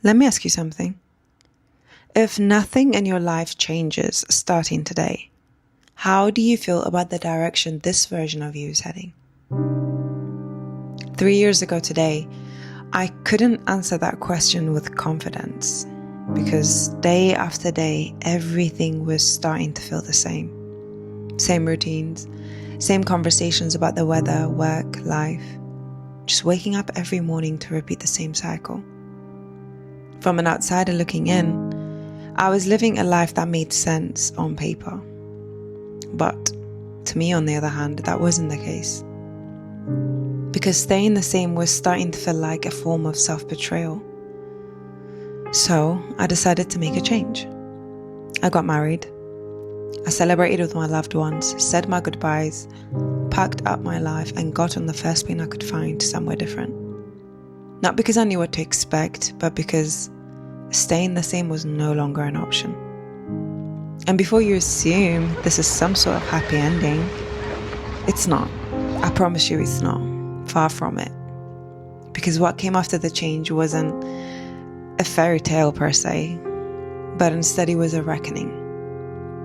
Let me ask you something. If nothing in your life changes starting today, how do you feel about the direction this version of you is heading? 3 years ago today, I couldn't answer that question with confidence because day after day, everything was starting to feel the same. Same routines, same conversations about the weather, work, life. Just waking up every morning to repeat the same cycle. From an outsider looking in, I was living a life that made sense on paper. But to me, on the other hand, that wasn't the case. Because staying the same was starting to feel like a form of self-betrayal. So I decided to make a change. I got married. I celebrated with my loved ones, said my goodbyes, packed up my life and got on the first plane I could find somewhere different. Not because I knew what to expect, but because staying the same was no longer an option. And before you assume this is some sort of happy ending, it's not. I promise you it's not. Far from it. Because what came after the change wasn't a fairy tale per se, but instead it was a reckoning.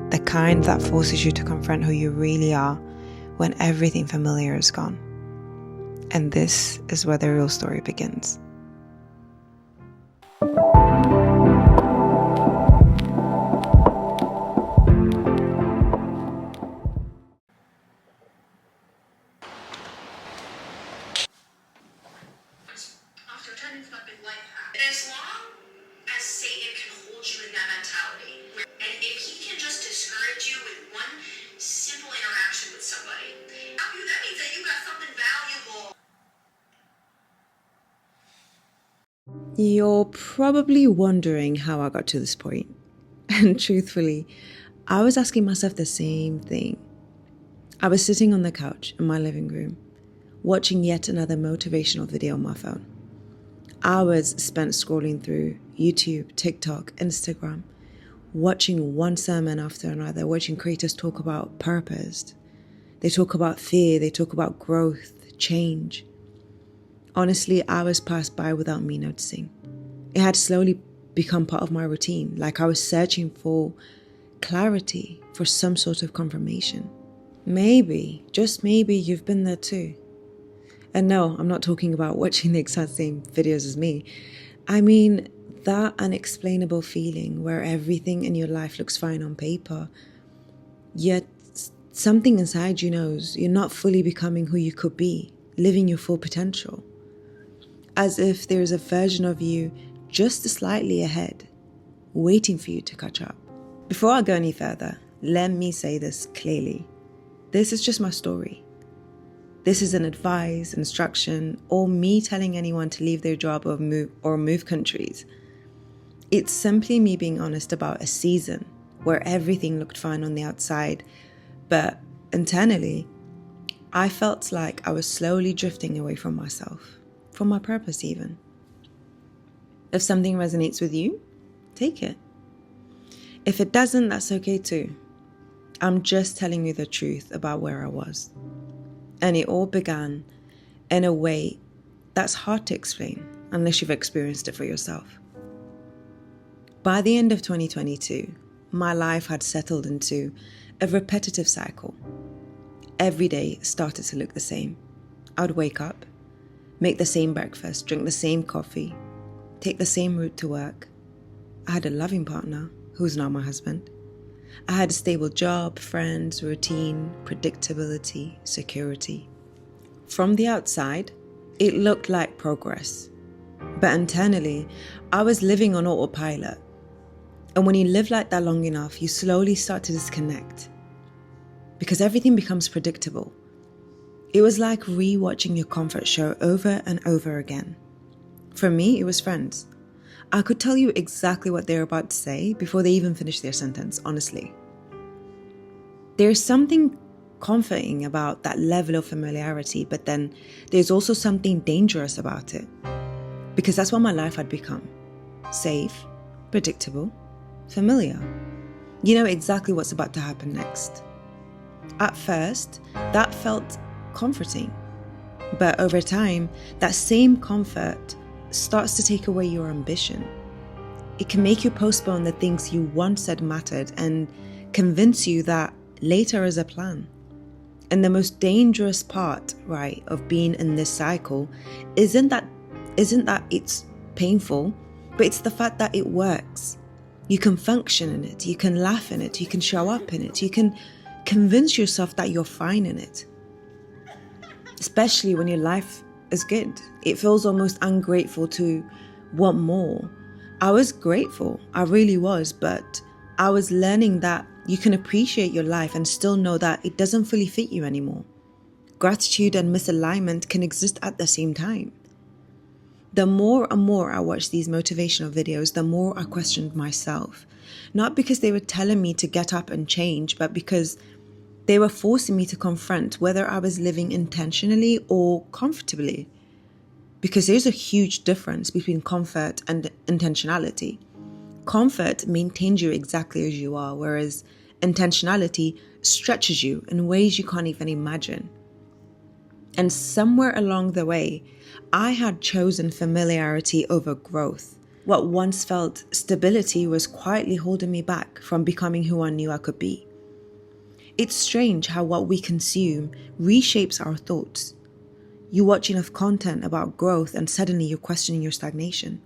The kind that forces you to confront who you really are when everything familiar is gone. And this is where the real story begins. As long as Satan can hold you in that mentality, and if he can just discourage you with one simple interaction with somebody, that means that you got something valuable. You're probably wondering how I got to this point. And truthfully, I was asking myself the same thing. I was sitting on the couch in my living room, watching yet another motivational video on my phone. Hours spent scrolling through YouTube, TikTok, Instagram, watching one sermon after another, watching creators talk about purpose. They talk about fear, they talk about growth, change. Honestly, hours passed by without me noticing. It had slowly become part of my routine, like I was searching for clarity, for some sort of confirmation. Maybe, just maybe, you've been there too. And no, I'm not talking about watching the exact same videos as me. I mean that unexplainable feeling where everything in your life looks fine on paper, yet something inside you knows you're not fully becoming who you could be, living your full potential. As if there's a version of you just slightly ahead, waiting for you to catch up. Before I go any further, let me say this clearly. This is just my story. This isn't advice, instruction, or me telling anyone to leave their job or move countries. It's simply me being honest about a season where everything looked fine on the outside, but internally, I felt like I was slowly drifting away from myself, from my purpose even. If something resonates with you, take it. If it doesn't, that's okay too. I'm just telling you the truth about where I was. And it all began in a way that's hard to explain unless you've experienced it for yourself. By the end of 2022, my life had settled into a repetitive cycle. Every day started to look the same. I would wake up, make the same breakfast, drink the same coffee, take the same route to work. I had a loving partner, who's now my husband. I had a stable job, friends, routine, predictability, security. From the outside, it looked like progress. But internally, I was living on autopilot. And when you live like that long enough, you slowly start to disconnect. Because everything becomes predictable. It was like re-watching your comfort show over and over again. For me, it was Friends. I could tell you exactly what they're about to say before they even finish their sentence, honestly. There's something comforting about that level of familiarity, but then there's also something dangerous about it. Because that's what my life had become. Safe, predictable, familiar. You know exactly what's about to happen next. At first, that felt comforting. But over time, that same comfort starts to take away your ambition, It can make you postpone the things you once said mattered and convince you that later is a plan. And the most dangerous part, right, of being in this cycle isn't that it's painful, but it's the fact that it works. You can function in it, you can laugh in it, you can show up in it, you can convince yourself that you're fine in it. Especially when your life is good. It feels almost ungrateful to want more. I was grateful, I really was, but I was learning that you can appreciate your life and still know that it doesn't fully fit you anymore. Gratitude and misalignment can exist at the same time. The more and more I watched these motivational videos, the more I questioned myself. Not because they were telling me to get up and change, but because they were forcing me to confront whether I was living intentionally or comfortably. Because there's a huge difference between comfort and intentionality. Comfort maintains you exactly as you are, whereas intentionality stretches you in ways you can't even imagine. And somewhere along the way, I had chosen familiarity over growth. What once felt stability was quietly holding me back from becoming who I knew I could be. It's strange how what we consume reshapes our thoughts. You watch enough content about growth and suddenly you're questioning your stagnation.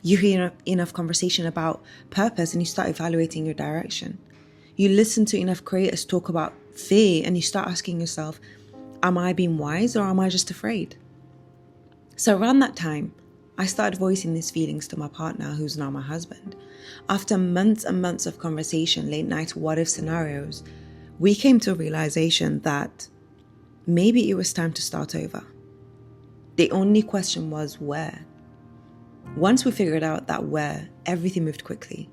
You hear enough conversation about purpose and you start evaluating your direction. You listen to enough creators talk about fear and you start asking yourself, am I being wise or am I just afraid? So around that time, I started voicing these feelings to my partner, who's now my husband. After months and months of conversation, late night what-if scenarios, we came to a realization that maybe it was time to start over. The only question was where. Once we figured out that where, everything moved quickly.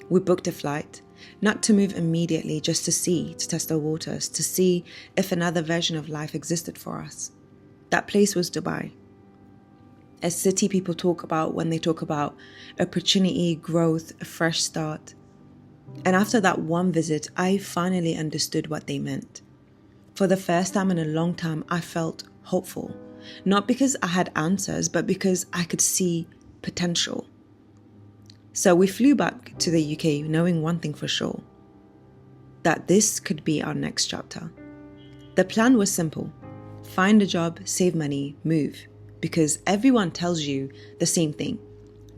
We booked a flight, not to move immediately, just to test the waters, to see if another version of life existed for us. That place was Dubai. A city people talk about when they talk about opportunity, growth, a fresh start. And after that one visit, I finally understood what they meant. For the first time in a long time, I felt hopeful. Not because I had answers, but because I could see potential. So we flew back to the UK knowing one thing for sure, that this could be our next chapter. The plan was simple. Find a job, save money, move. Because everyone tells you the same thing.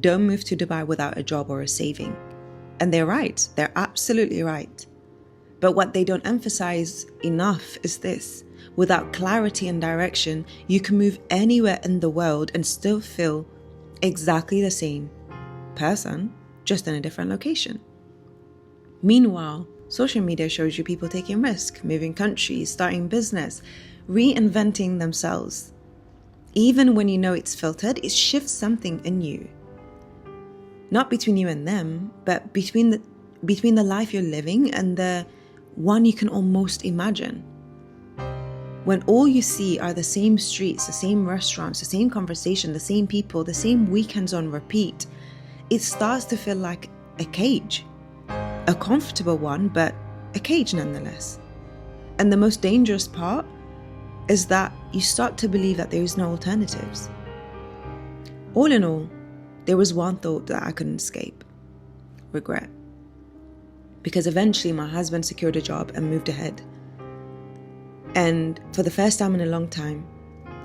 Don't move to Dubai without a job or a saving. And they're right. They're absolutely right. But what they don't emphasize enough is this. Without clarity and direction, you can move anywhere in the world and still feel exactly the same person, just in a different location. Meanwhile, social media shows you people taking risks, moving countries, starting business, reinventing themselves. Even when you know it's filtered, it shifts something in you. Not between you and them, but between the life you're living and the one you can almost imagine. When all you see are the same streets, the same restaurants, the same conversation, the same people, the same weekends on repeat, it starts to feel like a cage. A comfortable one, but a cage nonetheless. And the most dangerous part is that you start to believe that there is no alternatives. All in all, there was one thought that I couldn't escape: regret. Because eventually my husband secured a job and moved ahead. And for the first time in a long time,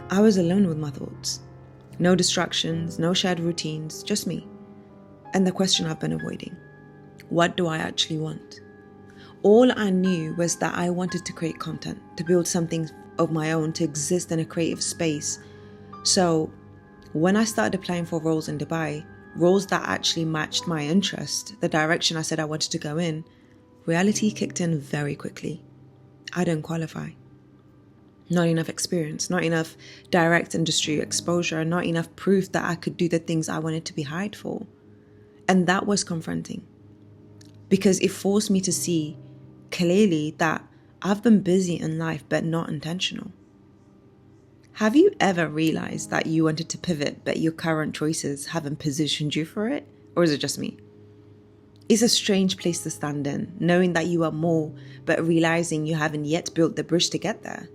I was alone with my thoughts. No distractions, no shared routines, just me. And the question I've been avoiding: what do I actually want? All I knew was that I wanted to create content, to build something of my own, to exist in a creative space. So when I started applying for roles in Dubai, roles that actually matched my interest, the direction I said I wanted to go in, reality kicked in very quickly. I didn't qualify. Not enough experience, not enough direct industry exposure, not enough proof that I could do the things I wanted to be hired for. And that was confronting, because it forced me to see clearly that I've been busy in life but not intentional. Have you ever realized that you wanted to pivot but your current choices haven't positioned you for it? Or is it just me? It's a strange place to stand in, knowing that you are more, but realizing you haven't yet built the bridge to get there.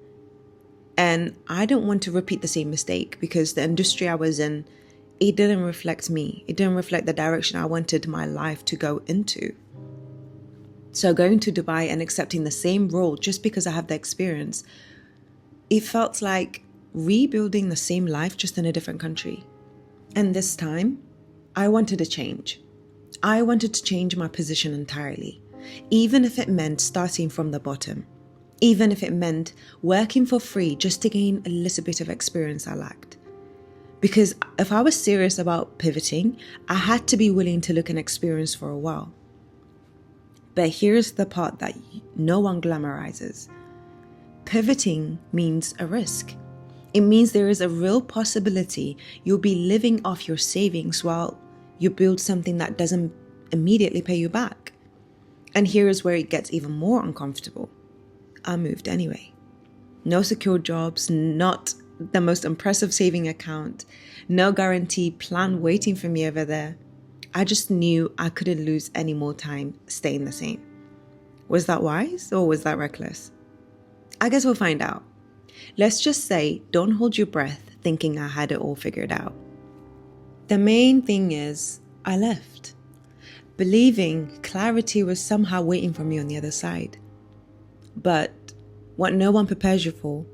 And I don't want to repeat the same mistake, because the industry I was in it didn't reflect me. It didn't reflect the direction I wanted my life to go into. So going to Dubai and accepting the same role just because I have the experience, it felt like rebuilding the same life just in a different country. And this time, I wanted a change. I wanted to change my position entirely, even if it meant starting from the bottom, even if it meant working for free just to gain a little bit of experience I lacked. Because if I was serious about pivoting, I had to be willing to look and experience for a while. But here's the part that no one glamorizes. Pivoting means a risk. It means there is a real possibility you'll be living off your savings while you build something that doesn't immediately pay you back. And here is where it gets even more uncomfortable. I moved anyway. No secure jobs, not the most impressive saving account, no guaranteed plan waiting for me over there. I just knew I couldn't lose any more time staying the same. Was that wise or was that reckless? I guess we'll find out. Let's just say, don't hold your breath thinking I had it all figured out. The main thing is, I left, believing clarity was somehow waiting for me on the other side. But what no one prepares you for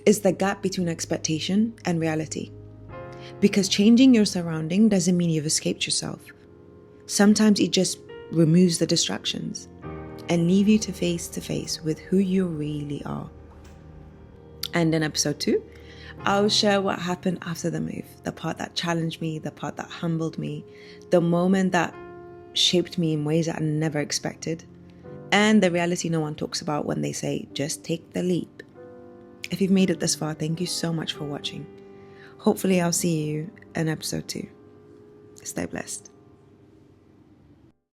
is the gap between expectation and reality. Because changing your surrounding doesn't mean you've escaped yourself. Sometimes it just removes the distractions and leave you to face with who you really are. And in episode 2, I'll share what happened after the move, the part that challenged me, the part that humbled me, the moment that shaped me in ways that I never expected, and the reality no one talks about when they say, just take the leap. If you've made it this far, thank you so much for watching. Hopefully I'll see you in episode 2. Stay blessed.